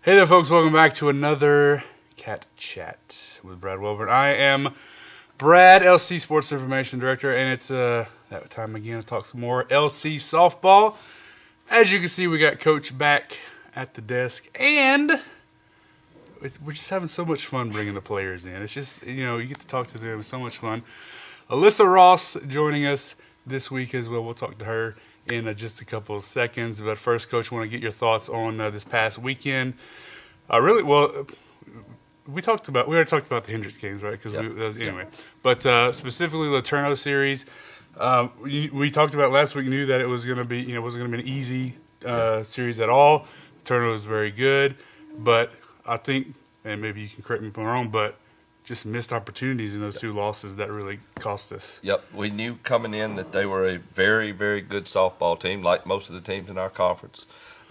Hey there, folks. Welcome back to another Cat Chat with Brad Welburn. I am Brad, LC Sports Information Director, and it's that time again to talk some more LC softball. As you can see, we got Coach back at the desk, and we're just having so much fun bringing the players in. It's just, you get to talk to them. It's so much fun. Alyssa Ross joining us this week as well. We'll talk to her in just a couple of seconds. But first, Coach, I want to get your thoughts on this past weekend. We already talked about the Hendricks games, right? Anyway. But specifically the Turno series, we talked about last week. Knew that it was going to be, it wasn't going to be an easy series at all. Turno was very good, but I think, and maybe you can correct me if I'm wrong, but just missed opportunities in those two losses that really cost us. Yep, we knew coming in that they were a very, very good softball team, like most of the teams in our conference.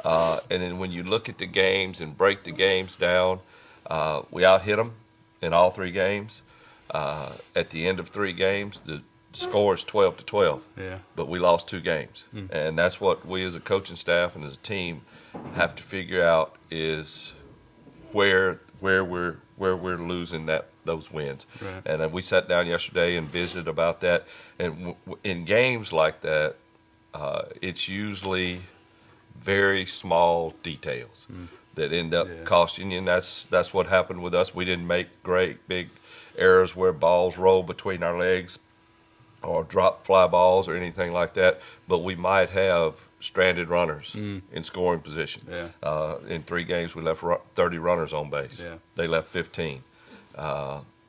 And then when you look at the games and break the games down, we out-hit them in all three games. At the end of three games, the score is 12-12. Yeah. But we lost two games. And that's what we as a coaching staff and as a team have to figure out is where we're losing those wins. Right. And we sat down yesterday and visited about that. And in games like that, it's usually very small details that end up costing you, and that's what happened with us. We didn't make great big errors where balls roll between our legs or drop fly balls or anything like that, but we might have stranded runners in scoring position. Yeah. In three games, we left 30 runners on base. Yeah. They left 15.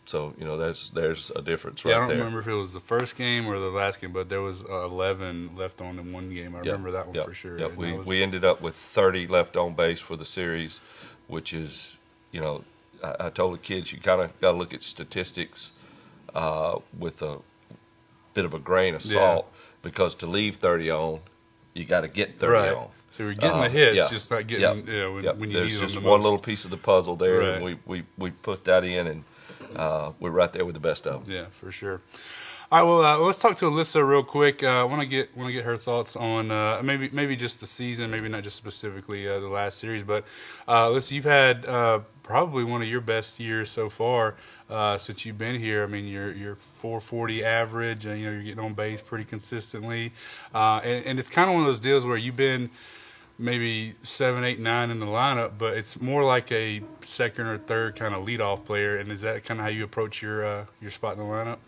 So there's a difference right Yeah, I don't there. remember if it was the first game or the last game, but there was 11 left on in one game. I remember that one for sure. Yep. We ended up with 30 left on base for the series, which is, I told the kids you kind of got to look at statistics with a bit of a grain of salt because to leave 30 on, you got to get 30 on. So we're getting the hits, just not getting when you There's need them just the one most. little piece of the puzzle there, Right. and we put that in, and we're right there with the best of them. Yeah, for sure. All right, well, let's talk to Alyssa real quick. I want to get her thoughts on maybe just the season, maybe not just specifically the last series, but Alyssa, you've had probably one of your best years so far since you've been here. I mean, your 440 average, you're getting on base pretty consistently, and it's kind of one of those deals where you've been maybe 7, 8, 9 in the lineup, but it's more like a second or third kind of leadoff player. And is that kind of how you approach your spot in the lineup?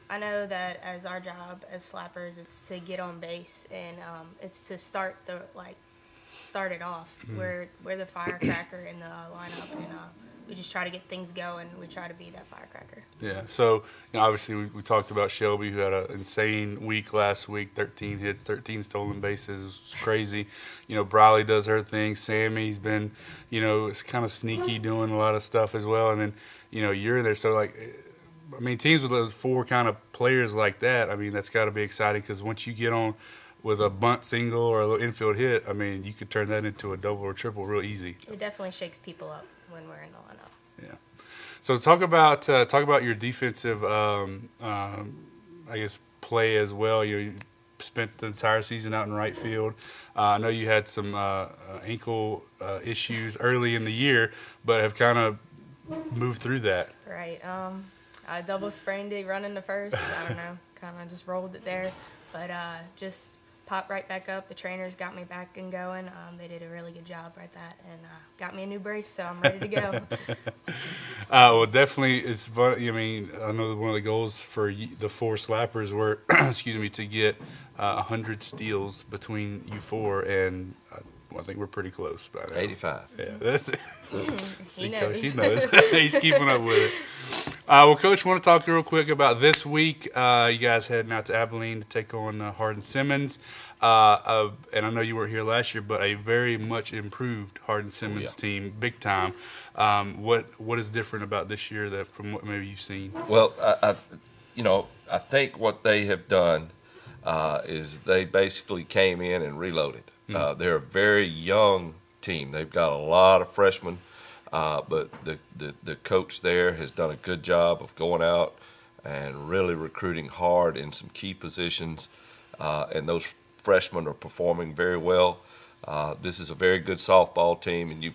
I know that as our job as slappers, it's to get on base and it's to start it off. We're the firecracker in the lineup, and we just try to get things going. We try to be that firecracker. Yeah. So obviously we talked about Shelby, who had an insane week last week, 13 hits, 13 stolen bases. It was crazy. Briley does her thing. Sammy's been, it's kind of sneaky doing a lot of stuff as well. And then, you're in there. So teams with those four kind of players like that, that's got to be exciting because once you get on with a bunt single or a little infield hit, you could turn that into a double or triple real easy. It definitely shakes people up when we're in the lineup. Yeah. So talk about your defensive, play as well. You spent the entire season out in right field. I know you had some ankle issues early in the year, but have kind of moved through that. Right. I double sprained it running the first. I don't know. Kind of just rolled it there. But just popped right back up. The trainers got me back and going. They did a really good job right that, and got me a new brace, so I'm ready to go. Well, definitely, it's fun. I know one of the goals for the four slappers were, to get 100 steals between you four, and I think we're pretty close. About 85. Yeah, that's it. He knows. Coach, he knows. He's keeping up with it. Well, Coach, want to talk real quick about this week. You guys heading out to Abilene to take on Hardin Simmons. And I know you weren't here last year, but a very much improved Hardin Simmons team, big time. What is different about this year that from what maybe you've seen? Well, I think what they have done is they basically came in and reloaded. They're a very young team. They've got a lot of freshmen, but the coach there has done a good job of going out and really recruiting hard in some key positions, and those freshmen are performing very well. This is a very good softball team, and you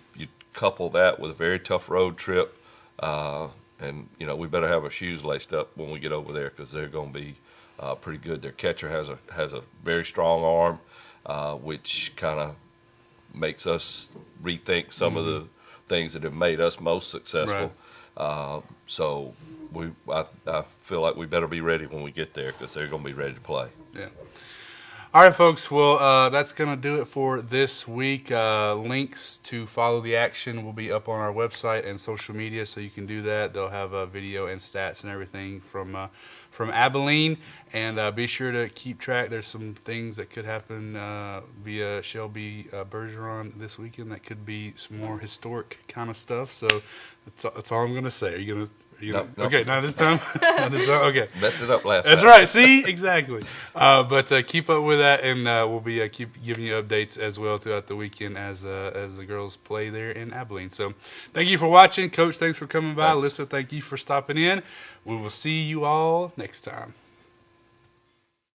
couple that with a very tough road trip, and we better have our shoes laced up when we get over there because they're going to be pretty good. Their catcher has a very strong arm, which kind of makes us rethink some of the things that have made us most successful. Right. So I feel like we better be ready when we get there because they're going to be ready to play. Yeah. All right, folks. Well, that's going to do it for this week. Links to follow the action will be up on our website and social media, so you can do that. They'll have a video and stats and everything from Abilene. And be sure to keep track. There's some things that could happen via Shelby Bergeron this weekend that could be some more historic kind of stuff. So that's all I'm going to say. Are you going to... Nope. Okay, not this time. Not this time. Okay, Messed it up last that's time. right. See, exactly. But keep up with that, and we'll be keep giving you updates as well throughout the weekend as the girls play there in Abilene. So, thank you for watching, Coach. Thanks for coming by. Thanks. Alyssa, thank you for stopping in. We will see you all next time.